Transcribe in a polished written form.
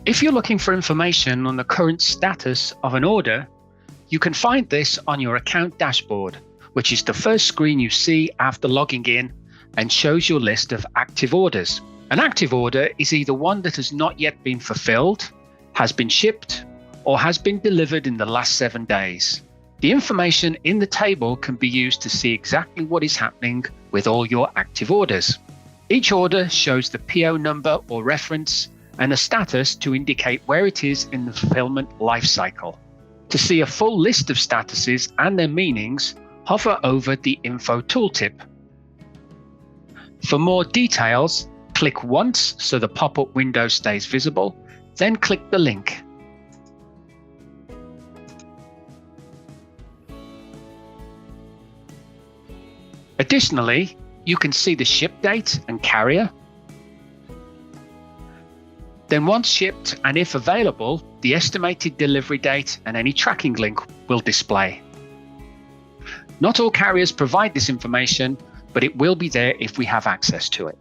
If you're looking for information on the current status of an order, you can find this on your account dashboard, which is the first screen you see after logging in and shows your list of active orders. An active order is either one that has not yet been fulfilled, has been shipped, or has been delivered in the last 7 days. The information in the table can be used to see exactly what is happening with all your active orders. Each order shows the PO number or reference and a status to indicate where it is in the fulfillment lifecycle. To see a full list of statuses and their meanings, hover over the Info tooltip. For more details, click once so the pop-up window stays visible, then click the link. Additionally, you can see the ship date and carrier. Then once shipped and if available, the estimated delivery date and any tracking link will display. Not all carriers provide this information, but it will be there if we have access to it.